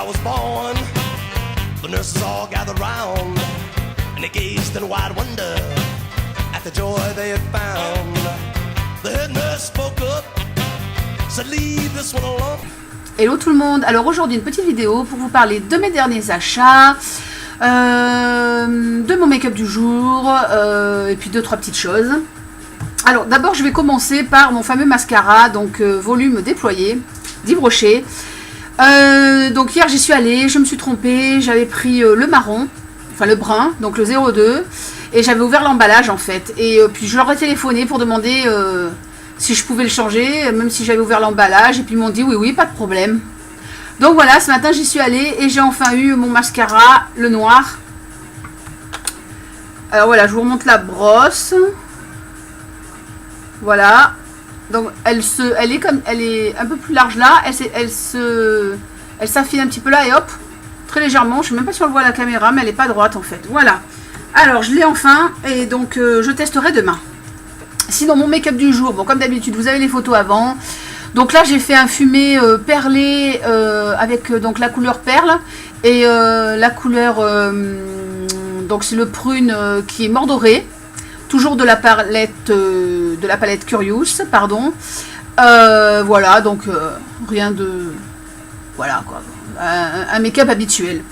I was born, the nurses all gathered round, and they gazed in wide wonder at the joy they had found. The head nurse spoke up, said leave this one alone. Hello tout le monde, alors aujourd'hui une petite vidéo pour vous parler de mes derniers achats, de mon make-up du jour, et puis 2-3 petites choses. Alors d'abord je vais commencer par mon fameux mascara, donc volume déployé, d'Yves Rocher. Donc hier j'y suis allée, je me suis trompée, j'avais pris le marron, enfin le brun, donc le 02, et j'avais ouvert l'emballage en fait. Et puis je leur ai téléphoné pour demander si je pouvais le changer, même si j'avais ouvert l'emballage, et puis ils m'ont dit oui, pas de problème. Donc voilà, ce matin j'y suis allée et j'ai enfin eu mon mascara, le noir. Alors voilà, je vous remonte la brosse. Voilà. Donc elle est un peu plus large là, elle s'affine un petit peu là et hop, très légèrement. Je ne sais même pas si on le voit à la caméra, mais elle n'est pas droite en fait. Voilà. Alors je l'ai enfin et donc je testerai demain. Sinon mon make-up du jour, bon comme d'habitude vous avez les photos avant. Donc là j'ai fait un fumé perlé avec donc la couleur perle et la couleur donc c'est le prune qui est mordoré, toujours de la palette Curious, pardon. Voilà donc rien de voilà quoi, un make-up habituel.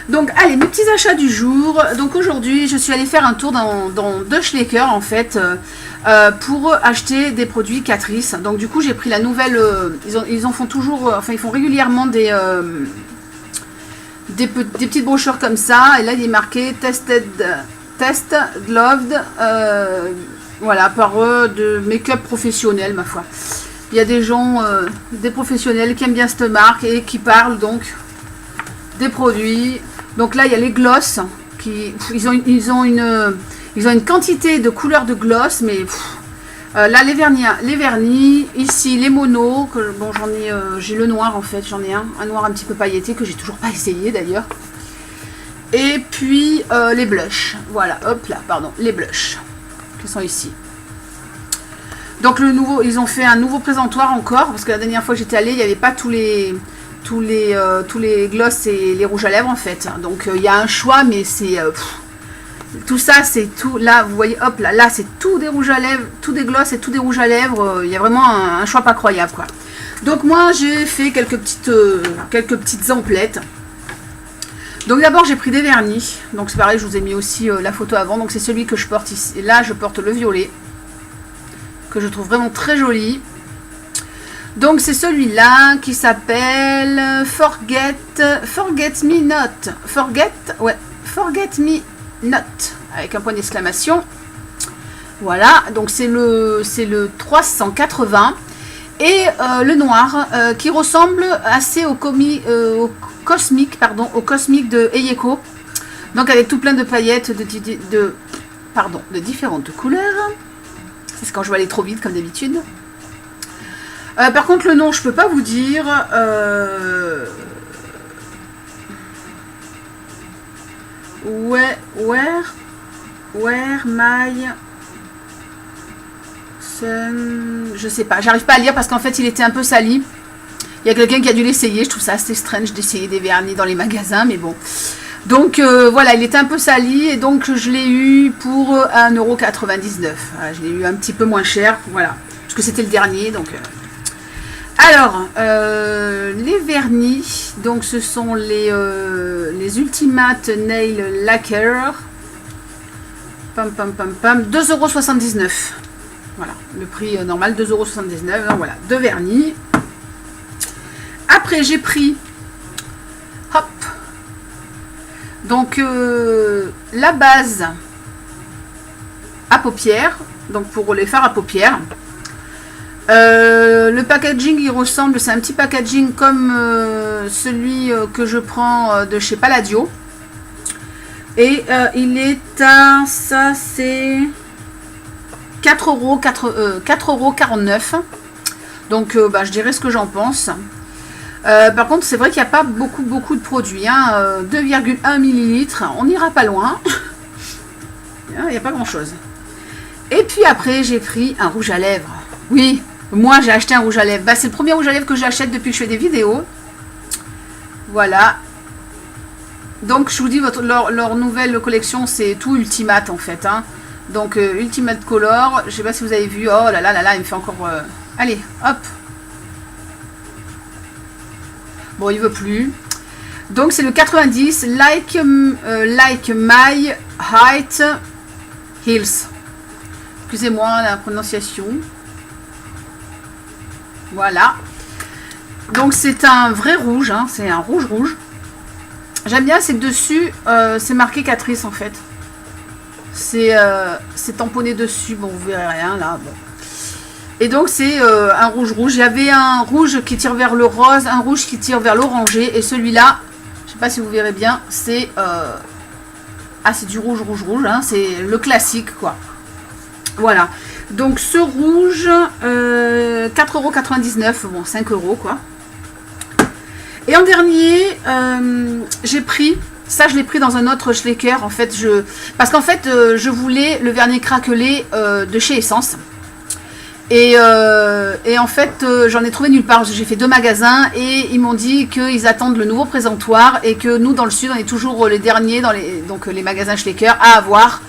Donc allez, mes petits achats du jour. Donc aujourd'hui je suis allée faire un tour dans De Schlecker en fait pour acheter des produits Catrice. Donc du coup j'ai pris la nouvelle, ils en font toujours, enfin ils font régulièrement des petites brochures comme ça. Et là il est marqué Test Loved, voilà, par eux de make-up professionnel ma foi. Il y a des gens, des professionnels qui aiment bien cette marque et qui parlent donc des produits. Donc là il y a les gloss ils ont une quantité de couleurs de gloss, mais là les vernis, ici les monos que bon j'en ai, j'ai le noir en fait, j'en ai un noir un petit peu pailleté que j'ai toujours pas essayé d'ailleurs. Et puis les blushs, voilà, hop là, pardon, les blushs qui sont ici. Donc ils ont fait un nouveau présentoir encore parce que la dernière fois que j'étais allée il n'y avait pas tous les gloss et les rouges à lèvres en fait. Donc il y a un choix, mais c'est tout ça, c'est tout. Là vous voyez, hop là c'est tout des rouges à lèvres, tout des gloss et tout des rouges à lèvres. Il y a vraiment un choix pas croyable quoi. Donc moi j'ai fait quelques petites emplettes. Donc d'abord j'ai pris des vernis. Donc c'est pareil, je vous ai mis aussi la photo avant. Donc c'est celui que je porte ici. Et là je porte le violet que je trouve vraiment très joli. Donc c'est celui-là qui s'appelle Forget Me Not. Forget Me Not avec un point d'exclamation. Voilà, donc c'est le 380 et le noir qui ressemble assez au cosmique de Eyeko. Donc avec tout plein de paillettes de différentes couleurs. C'est quand je vais aller trop vite comme d'habitude. Par contre le nom je peux pas vous dire. Where my son, je sais pas, j'arrive pas à lire parce qu'en fait il était un peu sali. Il y a quelqu'un qui a dû l'essayer, je trouve ça assez strange d'essayer des vernis dans les magasins, mais bon. Donc voilà, il était un peu sali et donc je l'ai eu pour 1,99 €. Voilà, je l'ai eu un petit peu moins cher, voilà, parce que c'était le dernier donc. Alors, les vernis, donc ce sont les Ultimate Nail Lacquer. 2,79 €. Voilà, le prix normal, 2,79 €. Donc voilà, 2 vernis. Après, j'ai pris, hop, donc la base à paupières, donc pour les fards à paupières. Le packaging il ressemble, c'est un petit packaging comme celui que je prends de chez Palladio et il est à, ça c'est 4,49 €. Donc je dirais ce que j'en pense. Par contre c'est vrai qu'il n'y a pas beaucoup de produits, hein, 2,1 ml, on n'ira pas loin. Il n'y a pas grand chose. Et puis après j'ai pris un rouge à lèvres. Oui, moi j'ai acheté un rouge à lèvres. C'est le premier rouge à lèvres que j'achète depuis que je fais des vidéos. Voilà, Donc je vous dis, leur nouvelle collection, c'est tout Ultimate en fait. Hein. Donc Ultimate Color, je sais pas si vous avez vu. Oh là là là là, il me fait encore... Allez, hop. Bon, il veut plus. Donc c'est le 90, like my height heels. Excusez-moi la prononciation. Voilà. Donc c'est un vrai rouge, hein, c'est un rouge. J'aime bien, c'est que dessus, c'est marqué Catrice en fait. C'est tamponné dessus, bon vous verrez rien là. Bon. Et donc c'est un rouge. Il y avait un rouge qui tire vers le rose, un rouge qui tire vers l'orangé. Et celui-là, je sais pas si vous verrez bien, c'est c'est du rouge, hein, c'est le classique quoi. Voilà. Donc ce rouge, 4,99 €, bon 5 € quoi. Et en dernier, j'ai pris, ça je l'ai pris dans un autre Schlecker en fait, parce qu'en fait je voulais le vernis craquelé de chez Essence. Et en fait j'en ai trouvé nulle part, j'ai fait 2 magasins et ils m'ont dit qu'ils attendent le nouveau présentoir et que nous dans le sud on est toujours les derniers dans les magasins Schlecker à avoir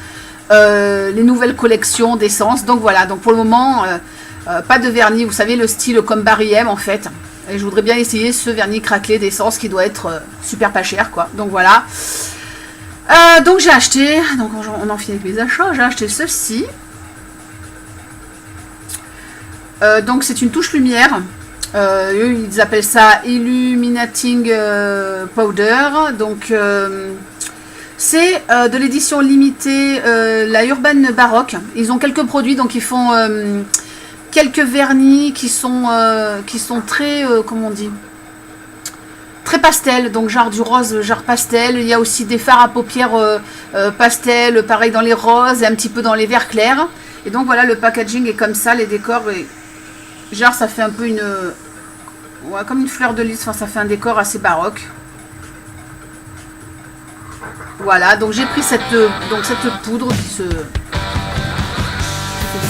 les nouvelles collections d'essence. Donc voilà, donc pour le moment pas de vernis, vous savez le style comme Barry M en fait. Et je voudrais bien essayer ce vernis craquelé d'essence qui doit être super pas cher quoi. Donc voilà. Donc j'ai acheté, donc on en finit avec mes achats, j'ai acheté ceci. Donc c'est une touche lumière. Eux ils appellent ça Illuminating Powder. Donc c'est de l'édition limitée la Urban Baroque. Ils ont quelques produits, donc ils font quelques vernis qui sont très, comment on dit, très pastel, donc genre du rose, genre pastel. Il y a aussi des fards à paupières pastel, pareil dans les roses et un petit peu dans les verts clairs. Et donc voilà, le packaging est comme ça, les décors, genre ça fait un peu comme une fleur de lys, enfin ça fait un décor assez baroque. Voilà, donc j'ai pris cette poudre qui fait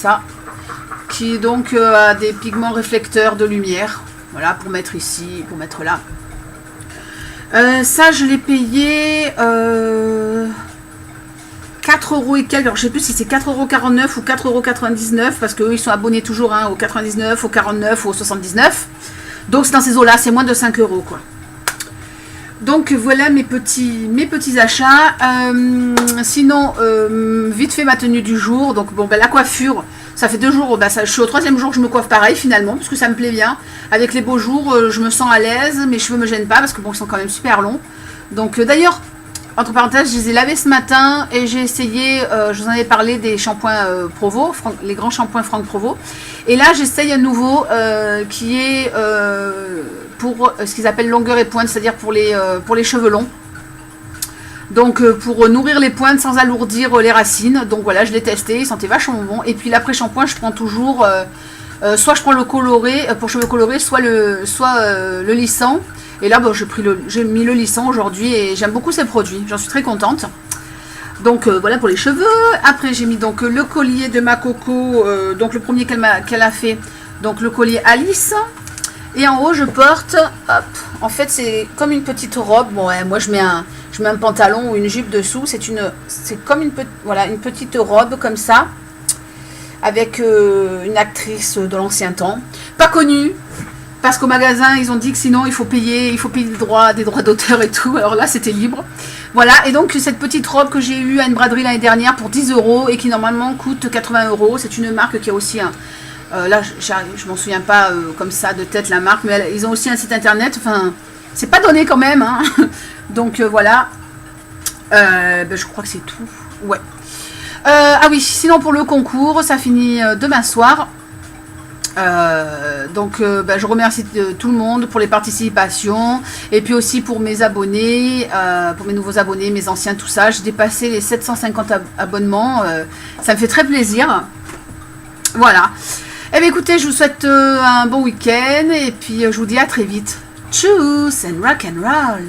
ça, qui donc a des pigments réflecteurs de lumière, voilà, pour mettre ici, pour mettre là. Ça je l'ai payé 4 € et quelques, alors je sais plus si c'est 4,49 € ou 4,99 € parce qu'eux ils sont abonnés toujours hein, au 99, au 49 ou au 79. Donc c'est dans ces eaux-là, c'est moins de 5 € quoi. Donc voilà mes petits achats. Sinon, vite fait ma tenue du jour. Donc bon, la coiffure, ça fait 2 jours. Je suis au 3e jour que je me coiffe pareil finalement, parce que ça me plaît bien. Avec les beaux jours, je me sens à l'aise. Mes cheveux me gênent pas parce que bon, ils sont quand même super longs. Donc d'ailleurs, entre parenthèses, je les ai lavés ce matin et j'ai essayé. Je vous en avais parlé des shampoings Provo, les grands shampoings Franck Provo. Et là, j'essaye un nouveau qui est pour ce qu'ils appellent longueur et pointe, c'est-à-dire pour les cheveux longs. Donc pour nourrir les pointes sans alourdir les racines. Donc voilà, je l'ai testé, il sentait vachement bon. Et puis l'après-shampoing, je prends toujours, soit je prends le coloré, pour cheveux colorés, soit le lissant. Et là, bon, j'ai mis le lissant aujourd'hui et j'aime beaucoup ces produits. J'en suis très contente. Donc voilà pour les cheveux. Après, j'ai mis donc le collier de ma Coco, donc le premier qu'elle a fait. Donc le collier Alice. Et en haut, je porte, hop, en fait, c'est comme une petite robe. Bon, ouais, moi, je mets un pantalon ou une jupe dessous. C'est comme une petite robe comme ça, avec une actrice de l'ancien temps, pas connue, parce qu'au magasin, ils ont dit que sinon, il faut payer des droits d'auteur et tout. Alors là, c'était libre. Voilà, et donc, cette petite robe que j'ai eue à une braderie l'année dernière pour 10 € et qui, normalement, coûte 80 €. C'est une marque qui a aussi là, je m'en souviens pas comme ça de tête la marque, mais ils ont aussi un site internet. Enfin, c'est pas donné quand même. Hein. Donc voilà. Je crois que c'est tout. Ouais. Ah oui, sinon pour le concours, ça finit demain soir. Donc je remercie tout le monde pour les participations et puis aussi pour mes abonnés, pour mes nouveaux abonnés, mes anciens, tout ça. J'ai dépassé les 750 abonnements. Ça me fait très plaisir. Voilà. Eh bien écoutez, je vous souhaite un bon week-end et puis je vous dis à très vite. Tchuss and rock and roll.